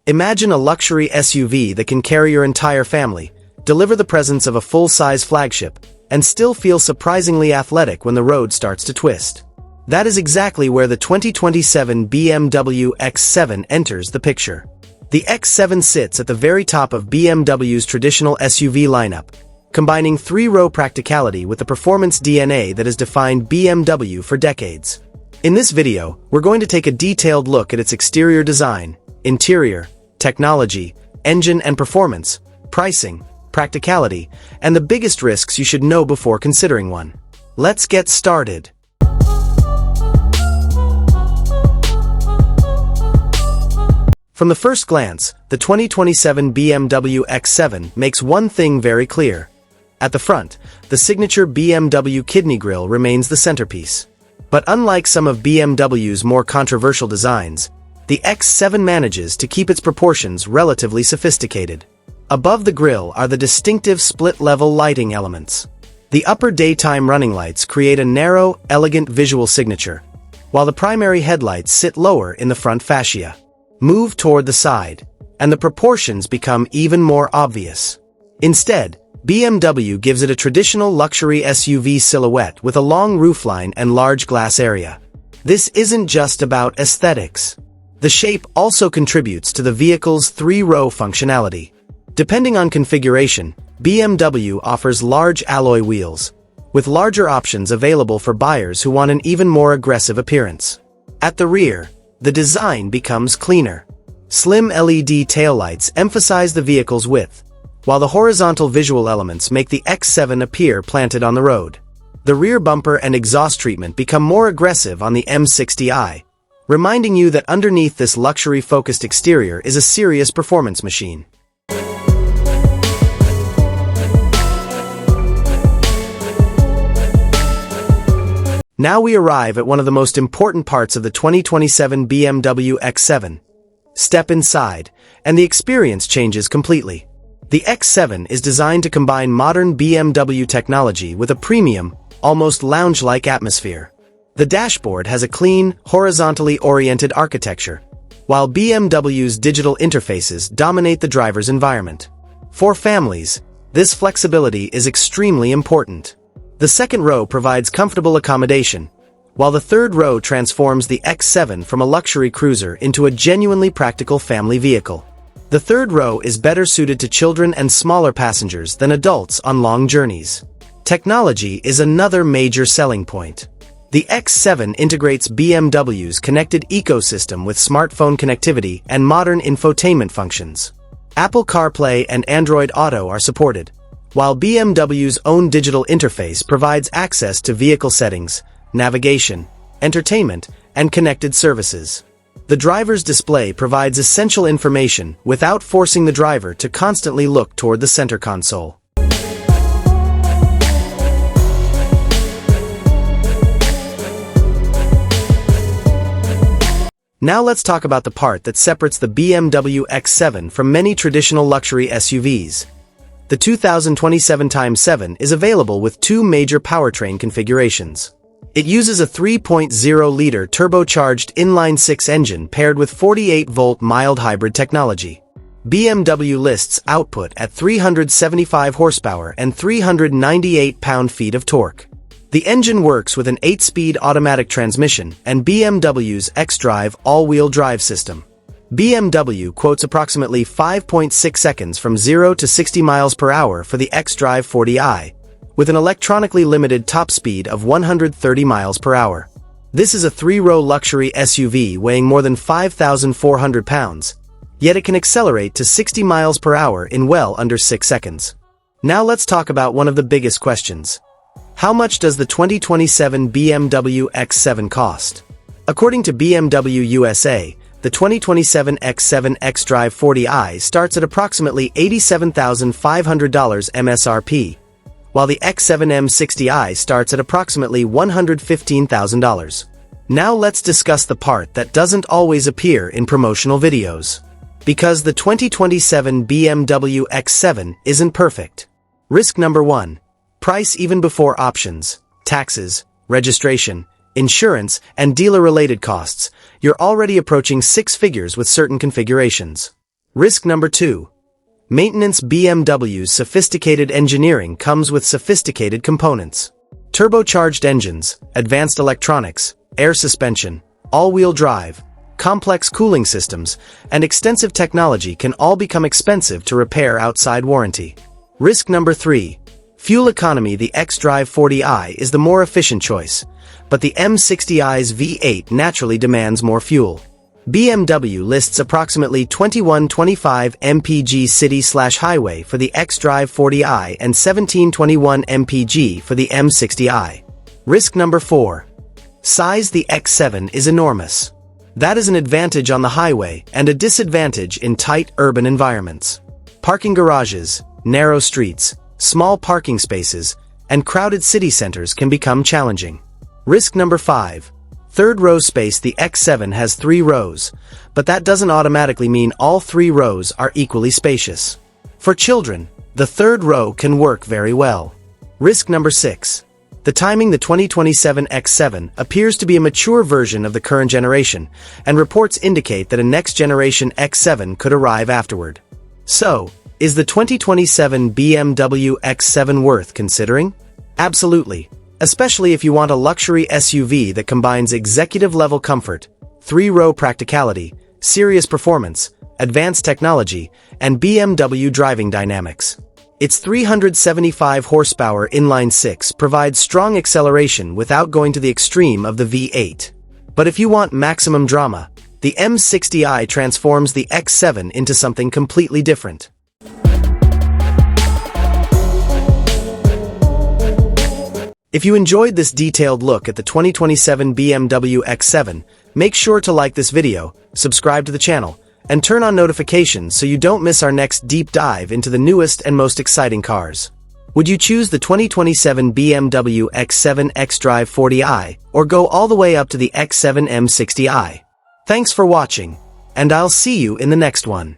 Imagine a luxury SUV that can carry your entire family, deliver the presence of a full-size flagship, and still feel surprisingly athletic when the road starts to twist. That is exactly where the 2027 BMW X7 enters the picture. The X7 sits at the very top of BMW's traditional SUV lineup, combining three-row practicality with the performance DNA that has defined BMW for decades. In this video, we're going to take a detailed look at its exterior design, interior, technology, engine and performance, pricing, practicality, and the biggest risks you should know before considering one. Let's get started. From the first glance, the 2027 BMW X7 makes one thing very clear. At the front, the signature BMW kidney grille remains the centerpiece. But unlike some of BMW's more controversial designs, the X7 manages to keep its proportions relatively sophisticated. Above the grille are the distinctive split-level lighting elements. The upper daytime running lights create a narrow, elegant visual signature, while the primary headlights sit lower in the front fascia. Move toward the side, and the proportions become even more obvious. Instead, BMW gives it a traditional luxury SUV silhouette with a long roofline and large glass area. This isn't just about aesthetics. The shape also contributes to the vehicle's three-row functionality. Depending on configuration, BMW offers large alloy wheels, with larger options available for buyers who want an even more aggressive appearance. At the rear, the design becomes cleaner. Slim LED taillights emphasize the vehicle's width, while the horizontal visual elements make the X7 appear planted on the road. The rear bumper and exhaust treatment become more aggressive on the M60i, reminding you that underneath this luxury-focused exterior is a serious performance machine. Now we arrive at one of the most important parts of the 2027 BMW X7. Step inside, and the experience changes completely. The X7 is designed to combine modern BMW technology with a premium, almost lounge-like atmosphere. The dashboard has a clean, horizontally oriented architecture, while BMW's digital interfaces dominate the driver's environment. For families, this flexibility is extremely important. The second row provides comfortable accommodation, while the third row transforms the X7 from a luxury cruiser into a genuinely practical family vehicle. The third row is better suited to children and smaller passengers than adults on long journeys. Technology is another major selling point. The X7 integrates BMW's connected ecosystem with smartphone connectivity and modern infotainment functions. Apple CarPlay and Android Auto are supported, while BMW's own digital interface provides access to vehicle settings, navigation, entertainment, and connected services. The driver's display provides essential information without forcing the driver to constantly look toward the center console. Now let's talk about the part that separates the BMW X7 from many traditional luxury SUVs. The 2027 X7 is available with two major powertrain configurations. It uses a 3.0-liter turbocharged inline-six engine paired with 48-volt mild hybrid technology. BMW lists output at 375 horsepower and 398 pound-feet of torque. The engine works with an 8-speed automatic transmission and BMW's xDrive all-wheel drive system. BMW quotes approximately 5.6 seconds from 0 to 60 miles per hour for the xDrive 40i, with an electronically limited top speed of 130 miles per hour. This is a three-row luxury SUV weighing more than 5,400 pounds, yet it can accelerate to 60 miles per hour in well under 6 seconds. Now let's talk about one of the biggest questions. How much does the 2027 BMW X7 cost? According to BMW USA, the 2027 X7 xDrive 40i starts at approximately $87,500 MSRP, while the X7 M60i starts at approximately $115,000. Now let's discuss the part that doesn't always appear in promotional videos. Because the 2027 BMW X7 isn't perfect. Risk number 1. Price even before options, taxes, registration, insurance, and dealer-related costs. You're already approaching 6 figures with certain configurations. Risk number 2. Maintenance. BMW's sophisticated engineering comes with sophisticated components. Turbocharged engines, advanced electronics, air suspension, all-wheel drive, complex cooling systems, and extensive technology can all become expensive to repair outside warranty. Risk number 3. Fuel economy. The X-Drive 40i is the more efficient choice, but the M60i's V8 naturally demands more fuel. BMW lists approximately 2125 mpg city/highway for the X-Drive 40i and 1721 mpg for the M60i. Risk number 4. Size. The X7 is enormous. That is an advantage on the highway and a disadvantage in tight urban environments. Parking garages, narrow streets, small parking spaces, and crowded city centers can become challenging. Risk number 5. Third row space. The X7 has 3 rows, but that doesn't automatically mean all 3 rows are equally spacious. For children, the third row can work very well. Risk number 6. The timing. The 2027 X7 appears to be a mature version of the current generation, and reports indicate that a next-generation X7 could arrive afterward. So, is the 2027 BMW X7 worth considering? Absolutely. Especially if you want a luxury SUV that combines executive-level comfort, 3-row practicality, serious performance, advanced technology, and BMW driving dynamics. Its 375 horsepower inline-6 provides strong acceleration without going to the extreme of the V8. But if you want maximum drama, the M60i transforms the X7 into something completely different. If you enjoyed this detailed look at the 2027 BMW X7, make sure to like this video, subscribe to the channel, and turn on notifications so you don't miss our next deep dive into the newest and most exciting cars. Would you choose the 2027 BMW X7 X-Drive 40i, or go all the way up to the X7 M60i? Thanks for watching, and I'll see you in the next one.